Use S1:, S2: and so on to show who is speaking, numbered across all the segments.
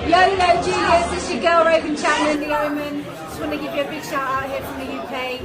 S1: Yo, Julius, it's your girl Raven Chapman, the Omen. Just want to give you a big shout out here from the UK.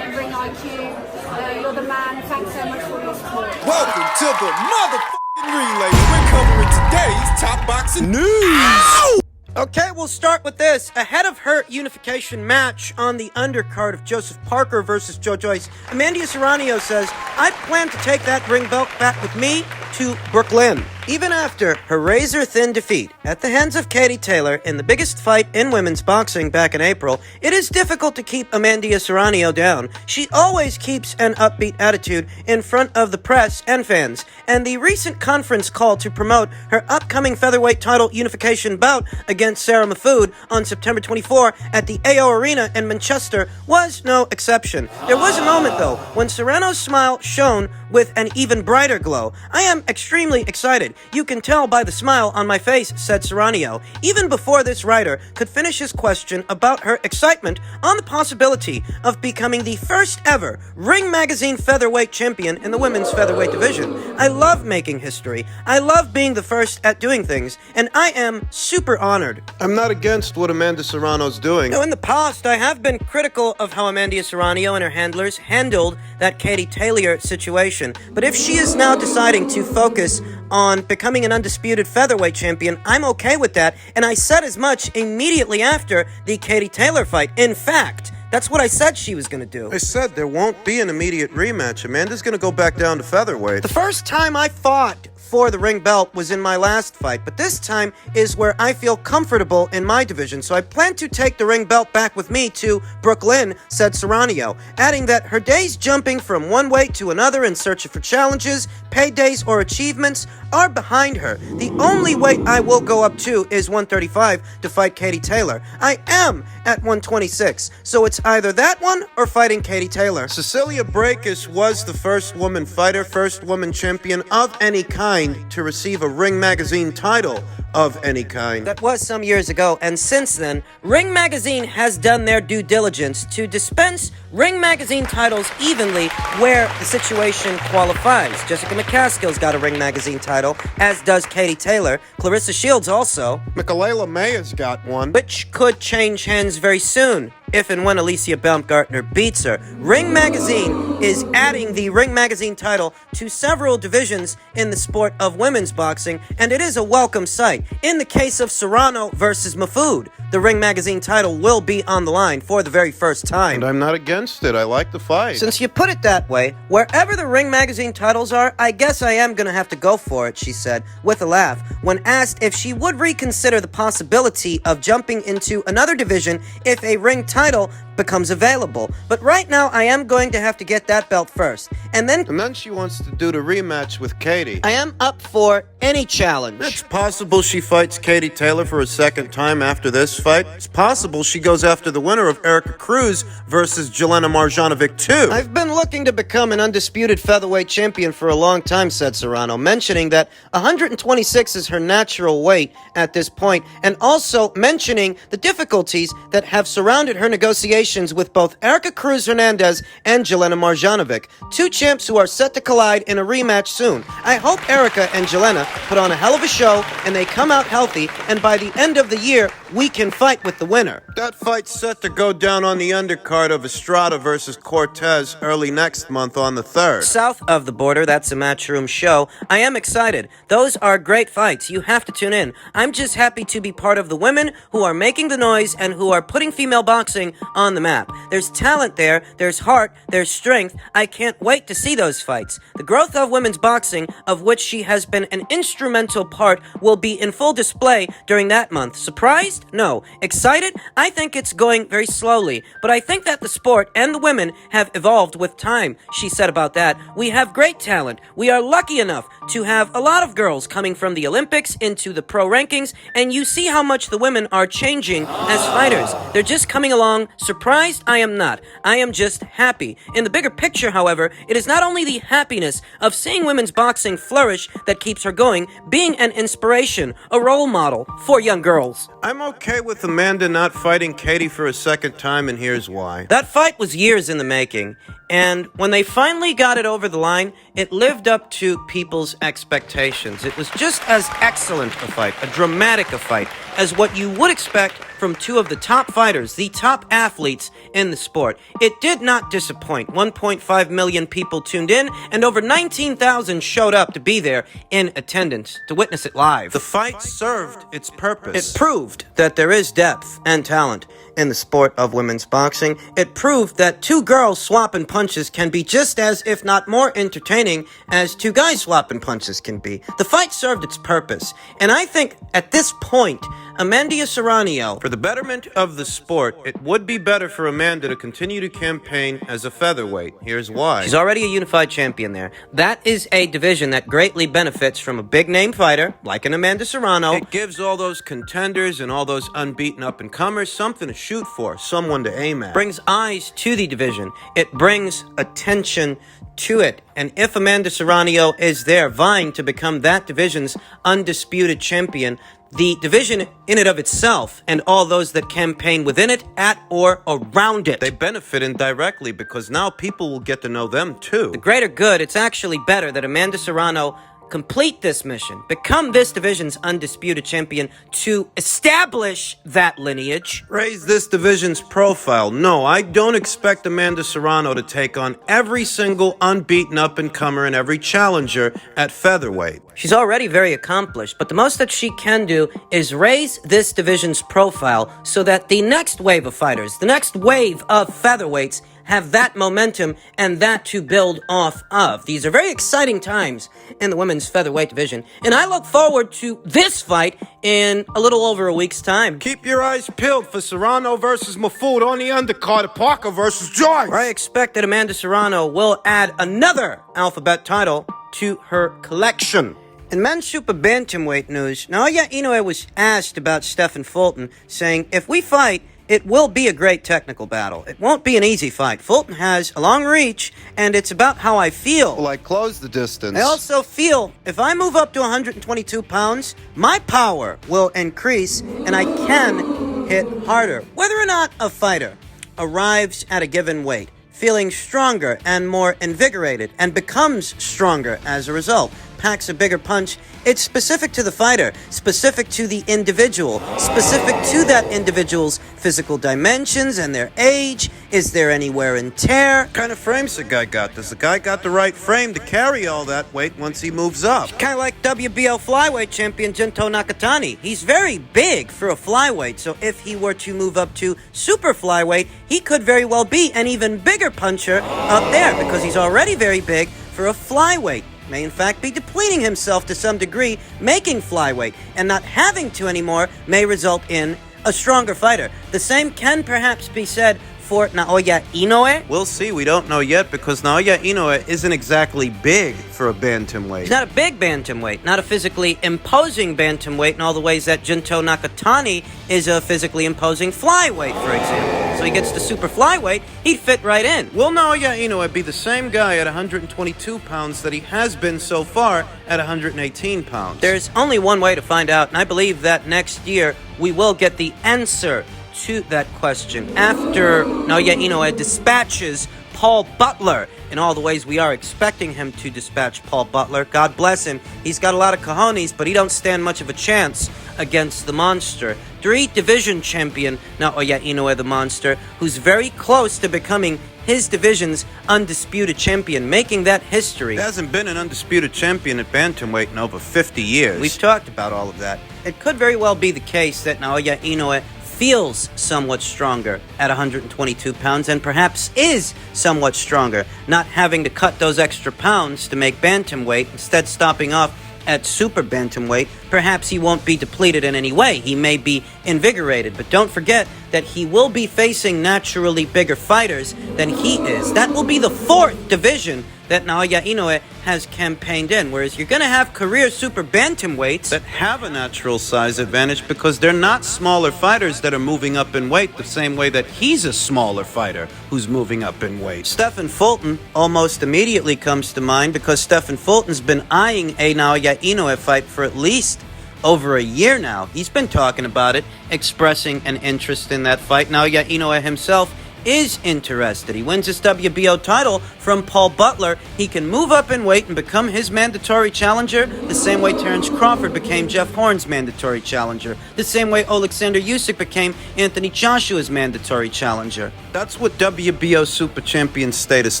S1: Ring IQ, you're the man. Thanks so much for your support.
S2: Welcome to the motherfucking relay. We're covering today's top boxing news. Ow!
S3: Okay, we'll start with this. Ahead of her unification match on the undercard of Joseph Parker versus Joe Joyce, Amanda Serrano says, I plan to take that ring belt back with me to Brooklyn. Even after her razor-thin defeat at the hands of Katie Taylor in the biggest fight in women's boxing back in April, it is difficult to keep Amanda Serrano down. She always keeps an upbeat attitude in front of the press and fans, and the recent conference call to promote her upcoming featherweight title unification bout against Sarah Mahfoud on September 24 at the AO Arena in Manchester was no exception. There was a moment, though, when Serrano's smile shone with an even brighter glow. I am extremely excited. You can tell by the smile on my face, said Serrano, even before this writer could finish his question about her excitement on the possibility of becoming the first ever Ring Magazine featherweight champion in the women's featherweight division. I love making history. I love being the first at doing things, and I am super honored.
S4: I'm not against what Amanda Serrano's doing.
S3: In the past, I have been critical of how Amanda Serrano and her handlers handled that Katie Taylor situation, but if she is now deciding to focus on becoming an undisputed featherweight champion, I'm okay with that, and I said as much immediately after the Katie Taylor fight. In fact, that's what I said she was going to do.
S4: I said there won't be an immediate rematch. Amanda's going to go back down to featherweight.
S3: The first time I fought for the ring belt was in my last fight, but this time is where I feel comfortable in my division, so I plan to take the ring belt back with me to Brooklyn, said Serrano, adding that her days jumping from one weight to another in search for challenges, paydays, or achievements are behind her. The only weight I will go up to is 135 to fight Katie Taylor. I am at 126, so it's either that one or fighting Katie Taylor.
S4: Cecilia Brækhus was the first woman fighter, first woman champion of any kind to receive a Ring Magazine title of any kind.
S3: That was some years ago, and since then, Ring Magazine has done their due diligence to dispense Ring Magazine titles evenly where the situation qualifies. Jessica McCaskill's got a Ring Magazine title, as does Katie Taylor. Clarissa Shields also.
S4: Michaela Maya's got one.
S3: Which could change hands very soon, if and when Alicia Baumgartner beats her. Ring Magazine is adding the Ring Magazine title to several divisions in the sport of women's boxing, and it is a welcome sight. In the case of Serrano versus Mahfoud, the Ring Magazine title will be on the line for the very first time.
S4: And I'm not against it. I like the fight.
S3: Since you put it that way, wherever the Ring Magazine titles are, I guess I am gonna have to go for it, she said, with a laugh, when asked if she would reconsider the possibility of jumping into another division if a ring title becomes available. But right now, I am going to have to get that belt first. And then
S4: she wants to do the rematch with Katie.
S3: I am up for any challenge.
S4: It's possible she fights Katie Taylor for a second time after this fight. It's possible she goes after the winner of Erica Cruz versus Jelena Marjanovic too.
S3: I've been looking to become an undisputed featherweight champion for a long time, said Serrano, mentioning that 126 is her natural weight at this point, and also mentioning the difficulties that have surrounded her negotiations with both Erica Cruz Hernandez and Jelena Marjanovic, two champs who are set to collide in a rematch soon. I hope Erica and Jelena put on a hell of a show and they come out healthy, and by the end of the year, we can fight with the winner.
S4: That fight's set to go down on the undercard of Estrada versus Cortez early next month on the 3rd.
S3: South of the border, that's a Matchroom show. I am excited. Those are great fights. You have to tune in. I'm just happy to be part of the women who are making the noise and who are putting female boxing on the map. There's talent there, there's heart, there's strength. I can't wait to see those fights. The growth of women's boxing, of which she has been an instrumental part, will be in full display during that month. Surprised? No. Excited? I think it's going very slowly, but I think that the sport and the women have evolved with time, she said about that. We have great talent. We are lucky enough to have a lot of girls coming from the Olympics into the pro rankings, and you see how much the women are changing as fighters. They're just coming along surprisingly surprised? I am not. I am just happy. In the bigger picture, however, it is not only the happiness of seeing women's boxing flourish that keeps her going, being an inspiration, a role model for young girls.
S4: I'm okay with Amanda not fighting Katie for a second time, and here's why.
S3: That fight was years in the making, and when they finally got it over the line, it lived up to people's expectations. It was just as excellent a fight, a dramatic a fight, as what you would expect from two of the top fighters, the top athletes in the sport. It did not disappoint. 1.5 million people tuned in, and over 19,000 showed up to be there in attendance to witness it live.
S4: The fight served its purpose.
S3: It proved that there is depth and talent in the sport of women's boxing. It proved that two girls swapping punches can be just as, if not more, entertaining as two guys swapping punches can be. The fight served its purpose, and I think at this point, Amanda Serrano,
S4: For the betterment of the sport, it would be better for Amanda to continue to campaign as a featherweight. Here's why.
S3: she's already a unified champion there. That is a division that greatly benefits from a big-name fighter, like an Amanda Serrano.
S4: It gives all those contenders and all those unbeaten up-and-comers something to shoot for, someone to aim at.
S3: Brings eyes to the division. It brings attention to it. And if Amanda Serrano is there vying to become that division's undisputed champion, the division in and of itself and all those that campaign within it, at or around it,
S4: They benefit indirectly because now people will get to know them too.
S3: the greater good. It's actually better that Amanda Serrano complete this mission, become this division's undisputed champion to establish that lineage.
S4: Raise this division's profile. No, I don't expect Amanda Serrano to take on every single unbeaten up-and-comer and every challenger at featherweight.
S3: She's already very accomplished, but the most that she can do is raise this division's profile so that the next wave of fighters, the next wave of featherweights, have that momentum and that to build off of. These are very exciting times in the women's featherweight division, and I look forward to this fight in a little over a week's time.
S4: Keep your eyes peeled for Serrano versus Mahfoud on the undercard of Parker versus Joyce.
S3: I expect that Amanda Serrano will add another alphabet title to her collection. In men's super bantamweight news, Naoya Inoue was asked about up-Fulton, saying, if we fight, it will be a great technical battle. It won't be an easy fight. Fulton has a long reach, and it's about how I feel.
S4: Well, I close the distance.
S3: I also feel if I move up to 122 pounds, my power will increase, and I can hit harder. Whether or not a fighter arrives at a given weight, feeling stronger and more invigorated, and becomes stronger as a result, packs a bigger punch, it's specific to the fighter, specific to the individual, specific to that individual's physical dimensions and their age. Is there any wear and tear?
S4: What kind of frames the guy got? Does the guy got the right frame to carry all that weight once he moves up?
S3: Kind of like WBO flyweight champion Gento Nakatani. He's very big for a flyweight, so if he were to move up to super flyweight, he could very well be an even bigger puncher up there because he's already very big for a flyweight. May in fact be depleting himself to some degree, making flyweight, and not having to anymore may result in a stronger fighter. The same can perhaps be said for Naoya Inoue.
S4: We'll see. We don't know yet because Naoya Inoue isn't exactly big for a bantamweight.
S3: He's not a big bantamweight, not a physically imposing bantamweight in all the ways that Gento Nakatani is a physically imposing flyweight, for example. So he gets to super flyweight, he'd fit right in.
S4: Will Naoya Inoue be the same guy at 122 pounds that he has been so far at 118 pounds?
S3: There's only one way to find out, and I believe that next year we will get the answer to that question after Naoya Inoue dispatches Paul Butler in all the ways we are expecting him to dispatch Paul Butler. God bless him. He's got a lot of cojones, but he don't stand much of a chance against the monster. 3-division champion Naoya Inoue, the monster, who's very close to becoming his division's undisputed champion, making that history.
S4: He hasn't been an undisputed champion at bantamweight in over 50 years.
S3: We've talked about all of that. It could very well be the case that Naoya Inoue feels somewhat stronger at 122 pounds and perhaps is somewhat stronger, not having to cut those extra pounds to make bantamweight, instead stopping off at super bantamweight. Perhaps he won't be depleted in any way. He may be invigorated, but don't forget that he will be facing naturally bigger fighters than he is. That will be the 4th division that Naoya Inoue has campaigned in, whereas you're going to have career super bantamweights
S4: that have a natural size advantage because they're not smaller fighters that are moving up in weight the same way that he's a smaller fighter who's moving up in weight.
S3: Stephen Fulton almost immediately comes to mind because Stephen Fulton's been eyeing a Naoya Inoue fight for at least over a year now. He's been talking about it, expressing an interest in that fight. Naoya Inoue himself is interested. He wins his WBO title from Paul Butler. He can move up in weight and become his mandatory challenger the same way Terence Crawford became Jeff Horn's mandatory challenger, the same way Alexander Usyk became Anthony Joshua's mandatory challenger.
S4: That's what WBO super champion status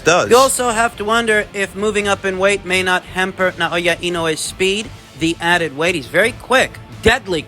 S4: does.
S3: You also have to wonder if moving up in weight may not hamper Naoya Inoue's speed. The added weight, he's very quick, deadly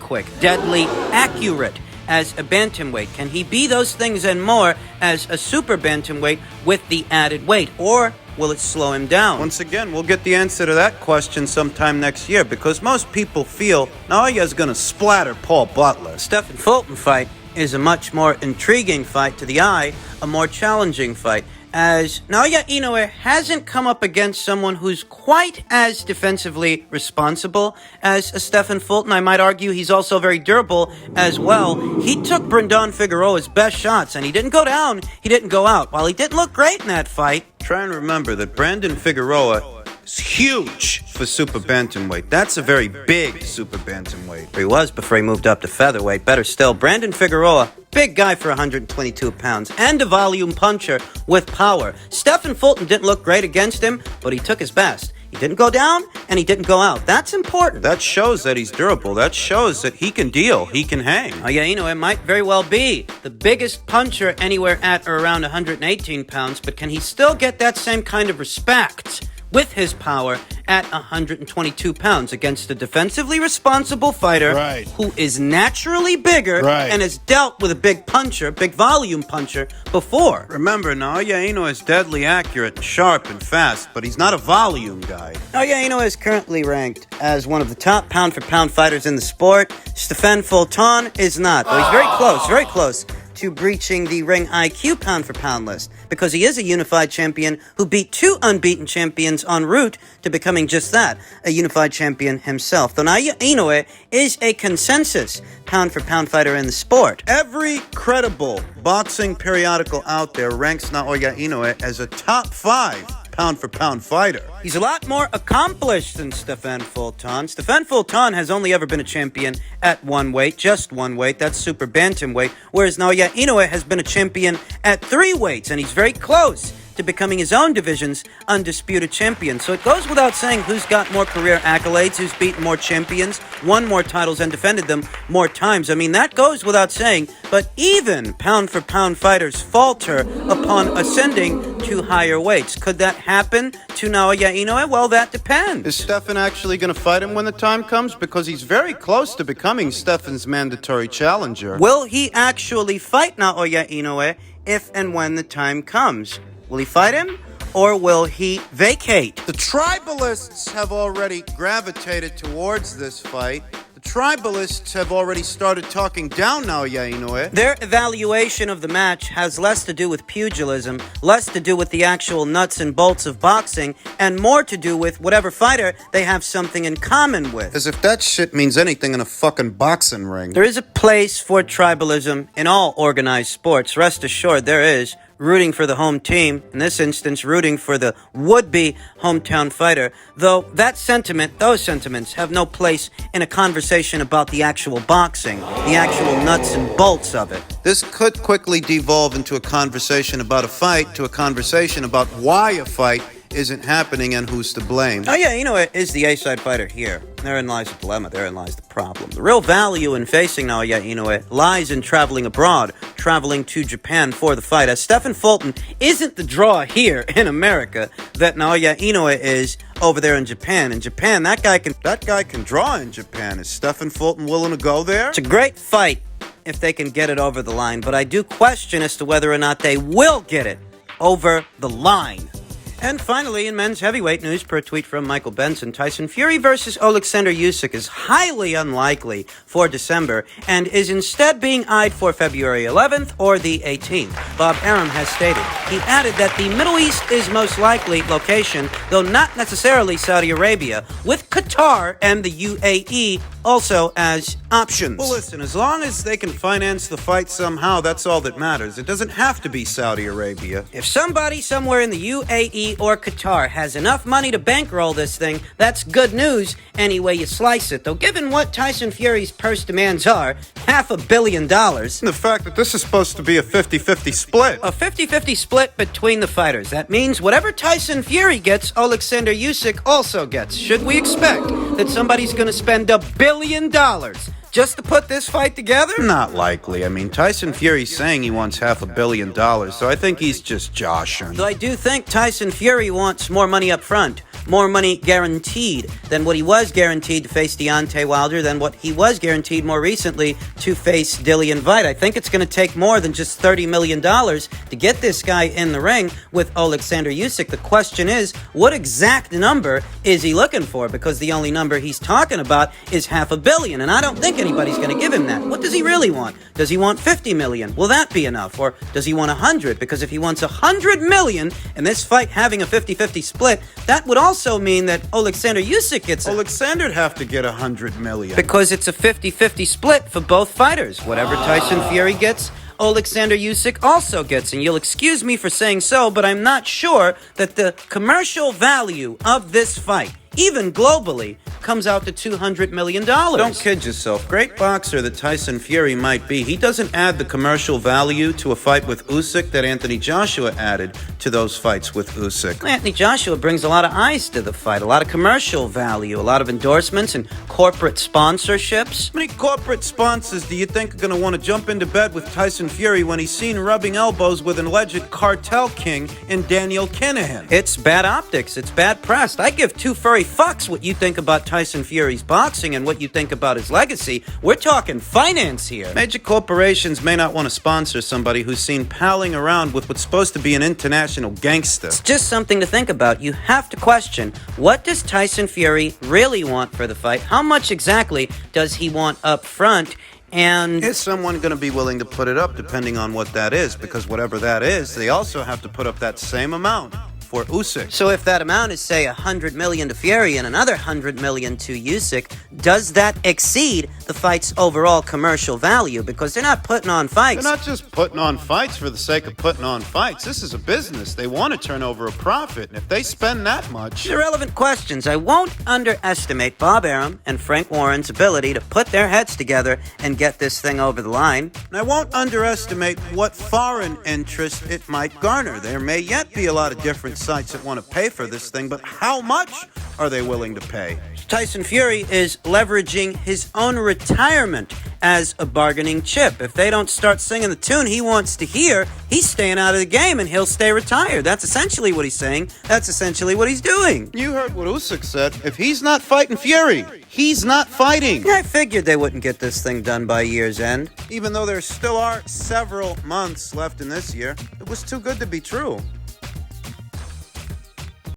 S3: accurate as a bantamweight. Can he be those things and more as a super bantamweight with the added weight, or will it slow him down?
S4: Once again, we'll get the answer to that question sometime next year because most people feel Naoya's going to splatter Paul Butler.
S3: Stephen Fulton fight is a much more intriguing fight to the eye, a more challenging fight, as Naoya Inoue hasn't come up against someone who's quite as defensively responsible as a Stephen Fulton. I might argue he's also very durable as well. He took Brandon Figueroa's best shots, and he didn't go down, he didn't go out. While he didn't look great in that fight,
S4: try and remember that Brandon Figueroa is huge for super bantamweight. That's a very big super bantamweight.
S3: He was before he moved up to featherweight. Better still, Brandon Figueroa, big guy for 122 pounds, and a volume puncher with power. Stephen Fulton didn't look great against him, but he took his best. He didn't go down, and he didn't go out. That's important.
S4: That shows that he's durable. That shows that he can deal. He can hang.
S3: Naoya Inoue might very well be the biggest puncher anywhere at or around 118 pounds, but can he still get that same kind of respect with his power at 122 pounds against a defensively responsible fighter who is naturally bigger and has dealt with a big puncher, big volume puncher before?
S4: Remember, Naoya Inoue is deadly accurate, sharp, and fast, but he's not a volume guy.
S3: Naoya Inoue is currently ranked as one of the top pound-for-pound fighters in the sport. Stephen Fulton is not, though he's very close to breaching the Ring IQ pound-for-pound list, because he is a unified champion who beat 2 unbeaten champions en route to becoming just that, a unified champion himself. Though Naoya Inoue is a consensus pound-for-pound fighter in the sport.
S4: Every credible boxing periodical out there ranks Naoya Inoue as a top 5 pound-for-pound fighter.
S3: He's a lot more accomplished than Stephen Fulton. Stephen Fulton has only ever been a champion at one weight, just one weight, that's super bantamweight, whereas Naoya Inoue has been a champion at 3 weights, and he's very close to becoming his own division's undisputed champion. So it goes without saying who's got more career accolades, who's beaten more champions, won more titles, and defended them more times. I mean, that goes without saying, but even pound-for-pound fighters falter upon ascending to higher weights. Could that happen to Naoya Inoue? Well, that depends.
S4: Is Stephen actually going to fight him when the time comes? Because he's very close to becoming Stephen's mandatory challenger.
S3: Will he actually fight Naoya Inoue if and when the time comes? Will he fight him, or will he vacate?
S4: The tribalists have already gravitated towards this fight. The tribalists have already started talking down Naoya Inoue.
S3: Their evaluation of the match has less to do with pugilism, less to do with the actual nuts and bolts of boxing, and more to do with whatever fighter they have something in common with.
S4: As if that shit means anything in a fucking boxing ring.
S3: There is a place for tribalism in all organized sports. Rest assured, there is. Rooting for the home team, in this instance rooting for the would-be hometown fighter, though those sentiments have no place in a conversation about the actual boxing, the actual nuts and bolts of it.
S4: This could quickly devolve into a conversation about a fight to a conversation about why a fight isn't happening and who's to blame.
S3: Naoya Inoue is the A-side fighter here. Therein lies the dilemma. Therein lies the problem. The real value in facing Naoya Inoue lies in traveling abroad, traveling to Japan for the fight, as Stephen Fulton isn't the draw here in America that Naoya Inoue is over there in Japan. In Japan, that guy can draw in Japan. Is Stephen Fulton willing to go there? It's a great fight if they can get it over the line, but I do question as to whether or not they will get it over the line. And finally, in men's heavyweight news, per tweet from Michael Benson, Tyson Fury versus Alexander Usyk is highly unlikely for December and is instead being eyed for February 11th or the 18th. Bob Arum has stated. He added that the Middle East is most likely location, though not necessarily Saudi Arabia, with Qatar and the UAE also as options.
S4: Well, listen, as long as they can finance the fight somehow, that's all that matters. It doesn't have to be Saudi Arabia.
S3: If somebody somewhere in the UAE or Qatar has enough money to bankroll this thing, that's good news any way you slice it. Though given what Tyson Fury's purse demands are, $500 million.
S4: And the fact that this is supposed to be a 50-50 split.
S3: A 50-50 split between the fighters. That means whatever Tyson Fury gets, Alexander Usyk also gets. Should we expect that somebody's going to spend $1 billion just to put this fight together?
S4: Not likely. I mean, Tyson Fury's saying he wants $500 million, so I think he's just joshing.
S3: Though I do think Tyson Fury wants more money up front. More money guaranteed than what he was guaranteed to face Deontay Wilder, than what he was guaranteed more recently to face Dillian Whyte. I think it's going to take more than just $30 million to get this guy in the ring with Alexander Usyk. The question is, what exact number is he looking for? Because the only number he's talking about is $500 million, and I don't think anybody's going to give him that. What does he really want? Does he want $50 million? Will that be enough? Or does he want $100? Because if he wants $100 million in this fight having a 50-50 split, that would also mean that Alexander Usyk gets it.
S4: Alexander'd have to get $100 million.
S3: Because it's a 50-50 split for both fighters. Whatever Tyson Fury gets, Alexander Usyk also gets. And you'll excuse me for saying so, but I'm not sure that the commercial value of this fight, even globally, comes out to $200 million.
S4: Don't kid yourself. Great boxer that Tyson Fury might be, he doesn't add the commercial value to a fight with Usyk that Anthony Joshua added to those fights with Usyk.
S3: Anthony Joshua brings a lot of eyes to the fight, a lot of commercial value, a lot of endorsements and corporate sponsorships.
S4: How many corporate sponsors do you think are going to want to jump into bed with Tyson Fury when he's seen rubbing elbows with an alleged cartel king in Daniel Kinahan?
S3: It's bad optics. It's bad press. I give two furry fucks what you think about Tyson Fury's boxing and what you think about his legacy. We're talking finance here.
S4: Major corporations may not want to sponsor somebody who's seen palling around with what's supposed to be an international gangster.
S3: It's just something to think about. You have to question, what does Tyson Fury really want for the fight? How much exactly does he want up front? And
S4: is someone going to be willing to put it up depending on what that is? Because whatever that is, they also have to put up that same amount for Usyk.
S3: So if that amount is, say, $100 million to Fury and another $100 million to Usyk, does that exceed the fight's overall commercial value? Because they're not putting on fights.
S4: They're not just putting on fights for the sake of putting on fights. This is a business. They want to turn over a profit, and if they spend that much...
S3: Irrelevant questions. I won't underestimate Bob Arum and Frank Warren's ability to put their heads together and get this thing over the line.
S4: And I won't underestimate what foreign interest it might garner. There may yet be a lot of different sites that want to pay for this thing, but how much are they willing to pay?
S3: Tyson Fury is leveraging his own retirement as a bargaining chip. If they don't start singing the tune he wants to hear, he's staying out of the game and he'll stay retired. That's essentially what he's saying. That's essentially what he's doing.
S4: You heard what Usyk said. If he's not fighting Fury, he's not fighting.
S3: Yeah, I figured they wouldn't get this thing done by year's end.
S4: Even though there still are several months left in this year, it was too good to be true.